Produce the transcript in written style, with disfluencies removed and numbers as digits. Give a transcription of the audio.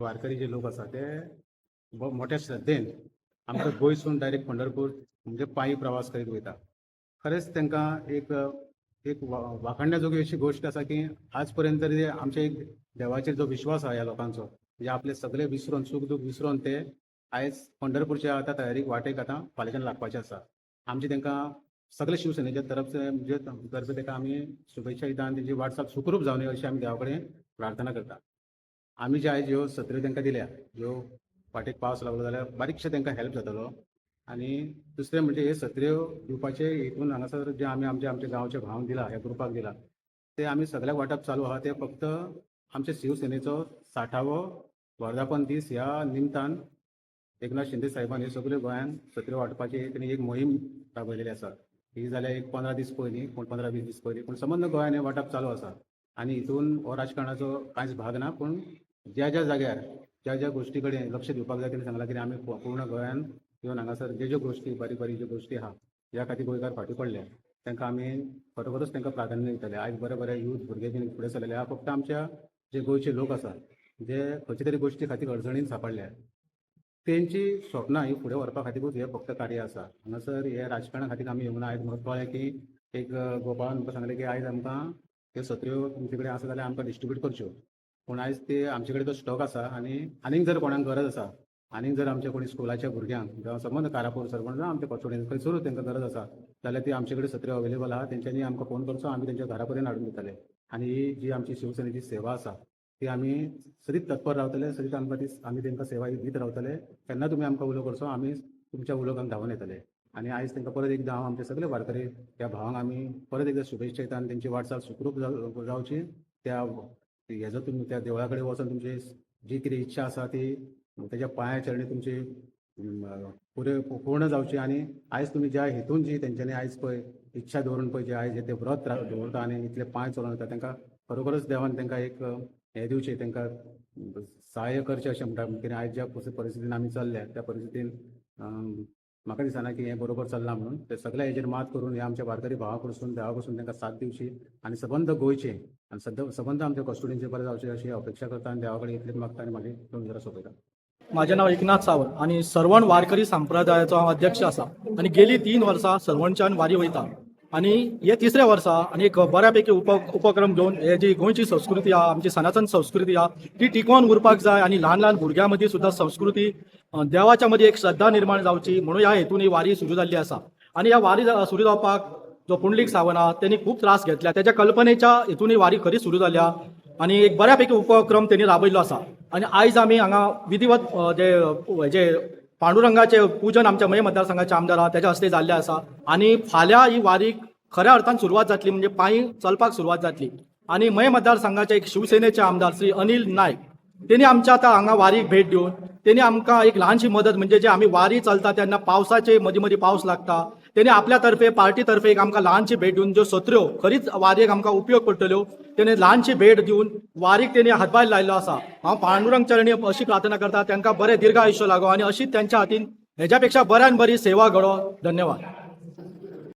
वारकरी जे लोक आसा ते मोठ्या श्रद्धेन आमकां गोंयसून डायरेक्ट पंढरपूर म्हणजे पायी प्रवास करीत वयता. खरेंच तांकां एक वाखाणण्याजोगी अशी गोष्ट आसा की आज पर्यंत तरी आमच्या एक देवाचेर जो विश्वास आहा ह्या लोकांचो, म्हणजे आपले सगळे विसरून सुख दुख विसरून ते आयज पंढरपूरच्या आतां तयारीक वाटेक आतां फाल्याच्यान लागपाचे आसा. आमची तांकां सगळे शिवसेनेच्या तर्फे ताका आमी शुभेच्छा दिता आनी तेजी वाटचाल सुखरूप जावनी अशी आमी देवा कडेन प्रार्थना करता. आमी जे आयज ह्यो सत्र्यो तांकां दिल्या, ह्यो वाटेक पावस लागलो जाल्यार बारीकशे तांकां हेल्प जातलो. आनी दुसरें म्हणजे हे सत्र्यो दिवपाचे हितून हांगासर जे आमी आमच्या गांवच्या भावांक दिला, ह्या ग्रुपाक दिला, ते आमी सगळ्याक वाटप चालू आहा. ते फक्त आमच्या शिवसेनेचो 60वो वर्धापन दीस ह्या निमतान एकनाथ शिंदे साहेबान हे सगळ्यो गोंयांत सत्र्यो वाटपाची तेणी एक मोहीम राबयलेली आसा. ही जाल्यार एक 15 दीस पयलीं, 15-20 दीस पयलीं, पूण संबंद गोंयान हें वाटप चालू आसा. आनी हितून हो राजकारणाचो कांयच भाग ना, पूण ज्या जाग्यार ज्या गोश्टी कडेन लक्ष दिवपाक जाय तेणी सांगलां की आमी पूर्ण गोंयांत येवन हांगासर ज्यो गोश्टी बारीक ज्यो गोश्टी आहा ज्या खातीर गोंयकार फाटीं पडल्या तांकां आमी खरोखरच तांकां प्राधान्य दितले. आयज बरे यूथ भुरगे बीन फुडें सरलेले आहा. फक्त आमच्या जे गोंयचे लोक आसा जे खंयचे तरी गोश्टी खातीर अडचणीन सांपडल्या, तेंची स्वप्नां ही फुडें व्हरपा खातीरूच हें फक्त कार्य आसा. हांगासर हे राजकारणा खातीर आमी येवना. आयज म्हाका कळ्ळें की एक गोपाळान आमकां सांगलें की आयज आमकां ह्यो सत्र्यो तुमचे कडेन आसा जाल्यार आमकां डिस्ट्रिब्यूट करच्यो. पूण आयज ते आमचे कडेन तो स्टॉक आसा आनी आनीक जर कोणाक गरज आसा, आनीक जर आमच्या कोणी स्कुलाच्या भुरग्यांक जावं संबंद कारापूर सरपंच जावं आमच्या पचोडेन खंयसरूच तांकां गरज आसा जाल्यार ती आमचे कडेन सत्र्यो अवेलेबल आहा. तेंच्यांनी आमकां फोन करचो, आमी तेंच्या घरा पर्यंत हाडून दितले. आनी ही जी आमची शिवसेनेची सेवा आसा ती आमी सदींच तत्पर रावतले, सदींच आमकां ती आमी तांकां सेवा दीत रावतले. केन्ना तुमी आमकां उलो करचो, आमी तुमच्या उलोवपाक धांवन येतले. आनी आयज तांकां परत एकदां हांव आमचे सगळे वारकरी ह्या भावांक आमी परत एकदां शुभेच्छा दिता आनी तेंची वाटचाल सुखरूप जावची. हेजो तुमी त्या देवळा कडेन वचून तुमची जी कितें इच्छा आसा ती तेज्या पांया चरणी तुमची पूर्ण जावची. आनी आयज तुमी ज्या हेतून जी तेंच्यांनी आयज पळय इच्छा दवरून पळय जे आयज ते व्रत दवरता आनी इतले पांय चलोवन येता तांकां खरोखरच देवान तांकां एक हें दिवचें, तांकां सहाय्य करचें अशें म्हणटा. कित्याक आयज ज्या परिस्थितीन आमी चल्ल्या त्या परिस्थितीन म्हाका दिसना की हें बरोबर चल्लां म्हणून. ते सगळ्या हेजेर मात करून हे आमच्या वारकरी भावा कडसून देवा कडसून तांकां साथ दिवची आनी सबंद गोंयचे आनी सबंद आमच्या कस्टुडींचे बरें जावचें अशी अपेक्षा करता आनी देवा कडेन इतलेंच मागता आनी म्हाजी दोन जरा सोंपयता. माझे नाव एकनाथ सावंत आणि सर्वण वारकरी संप्रदायाचो हांव अध्यक्ष आसा आणि गेली 3 वर्सां सर्वणच्यान वारी वयता आणि हे 3रे वर्सा आणि एक बऱ्यापैकी उपक्रम घेवन हे जी गोंयची संस्कृती आहा, आमची सनातन संस्कृती आहा ती टिकोवन उरपाक जाय आणि ल्हान भुरग्यां मदीं सुद्दां संस्कृती देवाच्या मदीं एक श्रद्धा निर्माण जावची म्हणून ह्या हेतून ही वारी सुरू जाल्ली आसा. आणि ह्या वारी सुरू जावपाक जो पुंडलीक सावंत आहा तेणी खूब त्रास घेतल्या. त्याच्या कल्पनेच्या हेतून ही वारी खरी सुरू जाल्या आणि एक बऱ्यापैकी उपक्रम त्यांनी राबयल्लो आसा. आणि आयज आमी हांगा विधिवत जे पांडुरंगाचे पूजन आमच्या मय मतदारसंघाचे आमदार आहा त्याच्या हस्ते जाल्ले आसा. आणि फाल्यां ही वारीक खऱ्या अर्थान सुरवात जातली, म्हणजे पायी चलपाक सुरवात जातली. आणि मय मतदारसंघाचे एक शिवसेनेचे आमदार श्री अनिल नायक त्यांनी आमच्या आतां हांगा वारीक भेट दिवन त्यांनी आमकां एक ल्हानशी मदत, म्हणजे जे आमी वारी चलता तेन्ना पावसाचे मदीं पावस लागता, तेणी आपल्या तर्फे पार्टी तर्फे एक आमकां ल्हानशी भेट दिवन ज्यो सत्र्यो खरीच वारीक आमकां उपयोग पडटल्यो तेणे ल्हानशी भेट दिवन वारीक तेणी हातभार लायल्लो आसा. हांव पांडुरंग चरणी अशी प्रार्थना करता तांकां बरें दीर्घ आयुश्य लागो आणि अशीच त्यांच्या हातीन हेज्या पेक्षा बऱ्यान बरी सेवा घडो. धन्यवाद.